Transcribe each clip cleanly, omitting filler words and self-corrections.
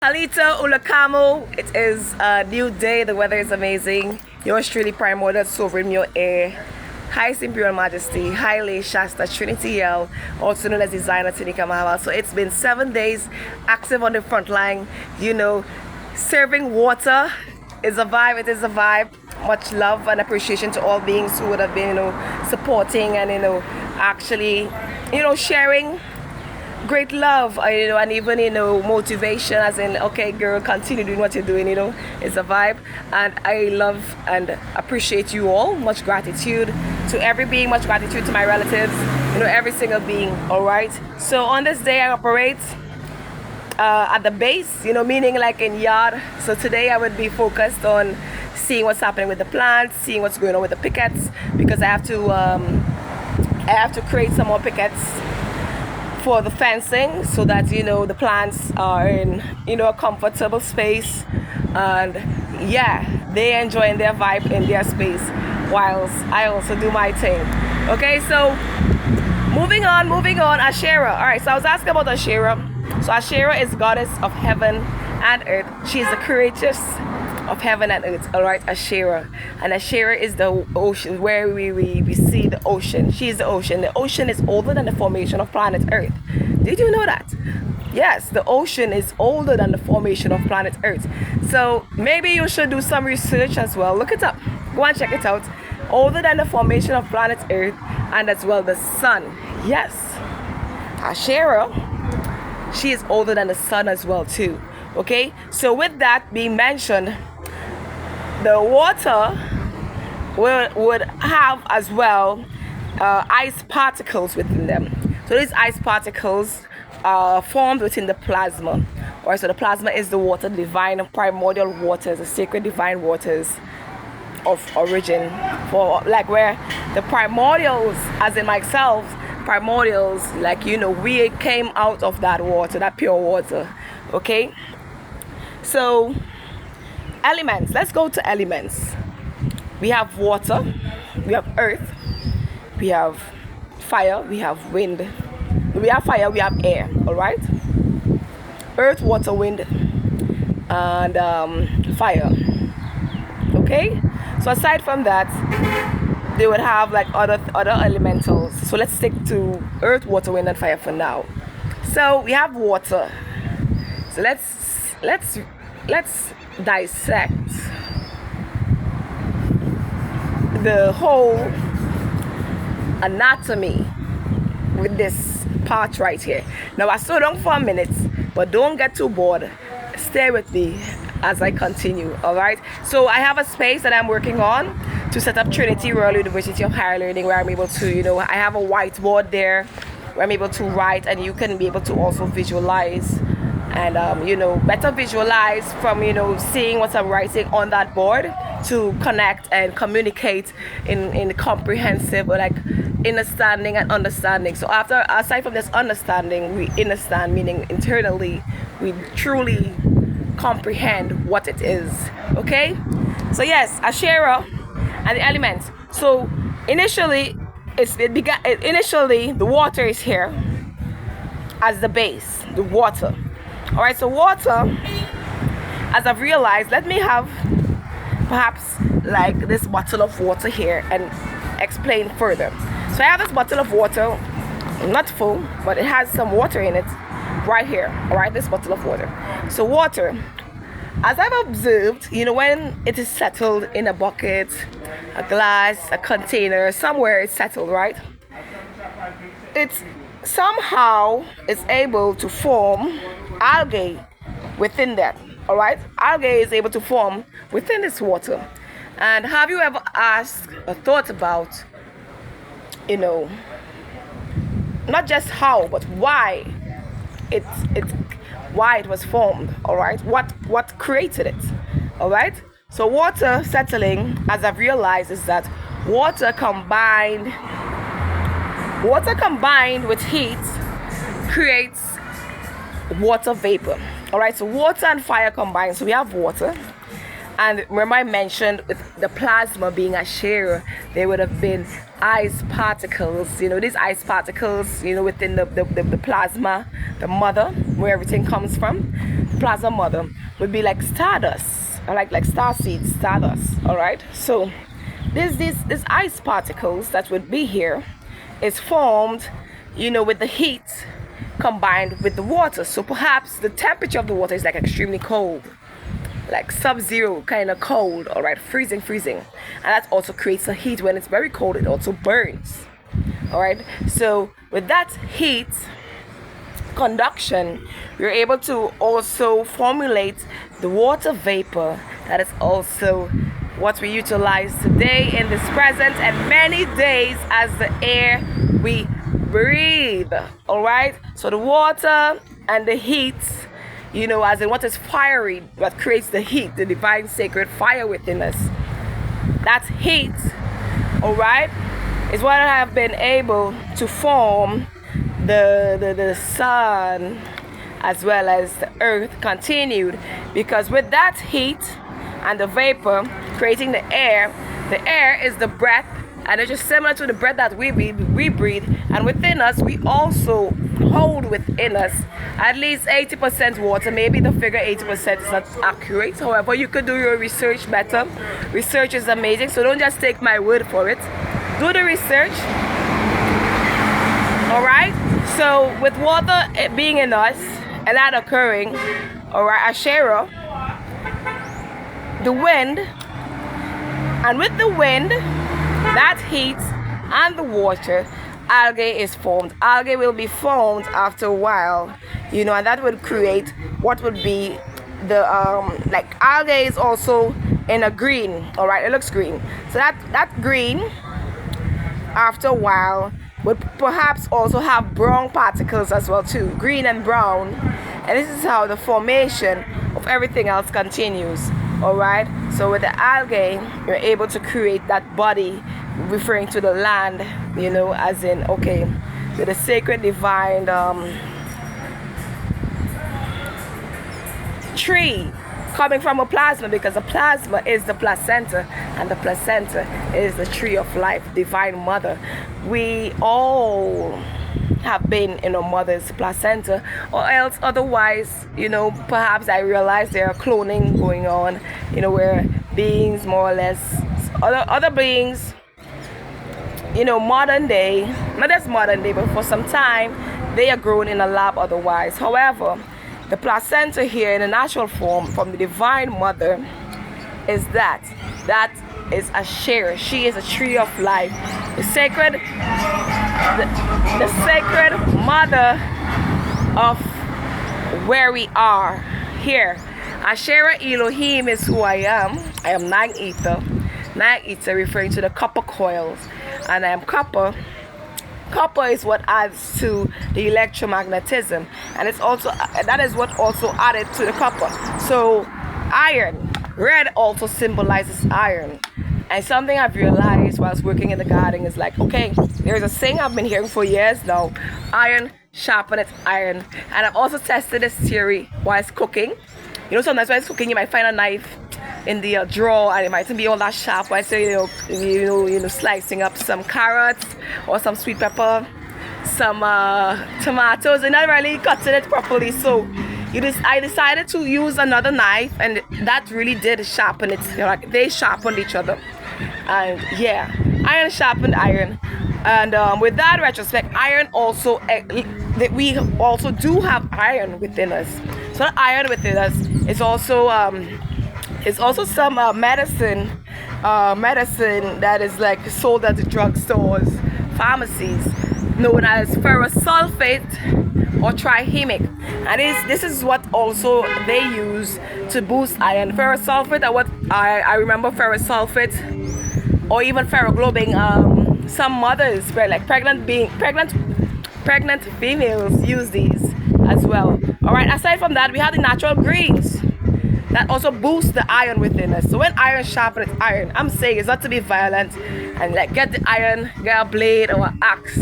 Halito, Ulahkhomo, it is a new day, the weather is amazing. Yours truly, Primordial, Sovereign Muur, Heir, Highest Imperial Majesty, Haile, Shasta, Trinity, also known as designer Ternicka Mahabal. So it's been 7 days active on the front line, serving water is a vibe, it is a vibe. Much love and appreciation to all beings who would have been, supporting and, actually, sharing great love, and even motivation, as in, okay girl, continue doing what you're doing. It's a vibe, and I love and appreciate you all. Much gratitude to every being, much gratitude to my relatives, every single being. All right, so on this day I operate at the base, meaning like in yard. So today I would be focused on seeing what's happening with the plants, seeing what's going on with the pickets, because I have to create some more pickets for the fencing, so that the plants are in a comfortable space, and they enjoying their vibe in their space whilst I also do my thing. Okay, so moving on, Asherah. All right, so I was asking about Asherah. So Asherah is goddess of heaven and earth. She is the creatress of heaven and earth. All right, Asherah. And Asherah is the ocean, where we see the ocean. She is the ocean. The ocean is older than the formation of planet earth. Did you know that? Yes, the ocean is older than the formation of planet earth. So maybe you should do some research as well. Look it up, go and check it out. Older than the formation of planet earth, and as well the sun. Yes, Asherah, she is older than the sun as well too. Okay, so with that being mentioned, the water would have as well ice particles within them. So these ice particles are formed within the plasma. Alright, so the plasma is the water, the divine primordial waters, the sacred divine waters of origin, for like where the primordials, as in myself, primordials, like we came out of that water, that pure water. Okay, so elements, let's go to elements. We have water, we have earth, we have fire, we have wind. We have fire, we have air. All right, earth, water, wind, and fire. Okay, so aside from that, they would have like other elementals. So let's stick to earth, water, wind, and fire for now. So we have water. So let's dissect the whole anatomy with this part right here. Now I slow down for a minute, but don't get too bored. Stay with me as I continue. All right, so I have a space that I'm working on to set up Trinity, Royal University of Higher Learning, where I'm able to, I have a whiteboard there where I'm able to write, and you can be able to also visualize and better visualize from seeing what I'm writing on that board, to connect and communicate in comprehensive, or like understanding and understanding. So aside from this understanding, we understand, meaning internally we truly comprehend what it is. Okay, so yes, Asherah and the elements. So initially the water is here as the base, the water. All right, so water, as I've realized, let me have perhaps like this bottle of water here and explain further. So I have this bottle of water, not full, but it has some water in it right here. All right, this bottle of water. So water, as I've observed, when it is settled in a bucket, a glass, a container, somewhere it's settled, right? It's somehow is able to form algae within that. All right, algae is able to form within this water. And have you ever asked or thought about, not just how, but why why it was formed? All right, what created it? All right, so water settling, as I've realized, is that water combined with heat creates water vapor. All right, so water and fire combined. So we have water, and remember I mentioned with the plasma being Asherah, there would have been ice particles, these ice particles, within the plasma, the mother, where everything comes from. plasma mother would be like stardust, or like star seeds, stardust. All right. So this ice particles that would be here is formed, you know, with the heat combined with the water. So perhaps the temperature of the water is like extremely cold, like sub-zero kind of cold, all right, freezing, and that also creates the heat. When it's very cold, it also burns, all right. So with that heat conduction, we're able to also formulate the water vapor that is also what we utilize today in this present and many days as the air we breathe. All right, so the water and the heat, you know, as in what is fiery, what creates the heat, the divine sacred fire within us, that heat, all right, is what I have been able to form the sun as well as the earth continued, because with that heat and the vapor creating the air is the breath, and it's just similar to the breath that we breathe, and within us we also hold within us at least 80% water. Maybe the figure 80% is not accurate, however you could do your research better. Research is amazing, so don't just take my word for it, do the research. All right, so with water being in us and that occurring, all right, Ashera, the wind, and with the wind, that heat and the water, algae is formed. Algae will be formed after a while, you know, and that would create what would be the like algae is also in a green, all right, it looks green. So that green after a while would perhaps also have brown particles as well too, green and brown, and this is how the formation of everything else continues. All right, so with the algae you're able to create that body referring to the land, you know, as in, okay, with the sacred divine tree coming from a plasma, because the plasma is the placenta and the placenta is the tree of life, divine mother. We all have been in a mother's placenta, or else otherwise, you know, perhaps I realize there are cloning going on, you know, where beings more or less, other beings, you know, modern day, not just modern day, but for some time they are grown in a lab otherwise. However, the placenta here in a natural form from the divine mother is that is a share. She is a tree of life, the sacred mother of where we are here. Asherah Elohim is who I am. I am Nine Ether. Nine Ether referring to the copper coils, and I am copper. Copper is what adds to the electromagnetism, and it's also that is what also added to the copper. So iron, red also symbolizes iron. And something I've realized whilst working in the garden is like, okay, there's a saying I've been hearing for years now: iron sharpeneth iron. And I've also tested this theory whilst cooking. You know, sometimes whilst cooking you might find a knife in the drawer and it mightn't be all that sharp. Whilst you know slicing up some carrots or some sweet pepper, some tomatoes, and not really cutting it properly. So I decided to use another knife, and that really did sharpen it. You know, like they sharpened each other, and yeah, iron sharpened iron. And with that retrospect, iron also we also do have iron within us. So that iron within us is also some medicine that is like sold at the drugstores, pharmacies, known as ferrous sulfate or trihemic, and this is what also they use to boost iron. Ferrous sulfate are what I remember. Ferrous sulfate or even ferroglobin. Some mothers, like pregnant females, use these as well. All right. Aside from that, we have the natural greens that also boost the iron within us. So when iron sharpens iron, I'm saying it's not to be violent and like get the iron, get a blade or an axe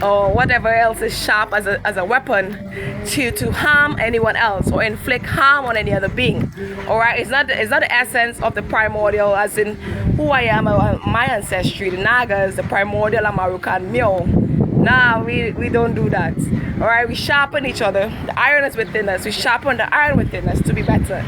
or whatever else is sharp as a weapon to harm anyone else or inflict harm on any other being. All right, it's not the essence of the primordial, as in who I am, my ancestry, the Nagas, the primordial Amarukhan Muur, Nah, we don't do that. Alright, we sharpen each other. The iron is within us. We sharpen the iron within us to be better.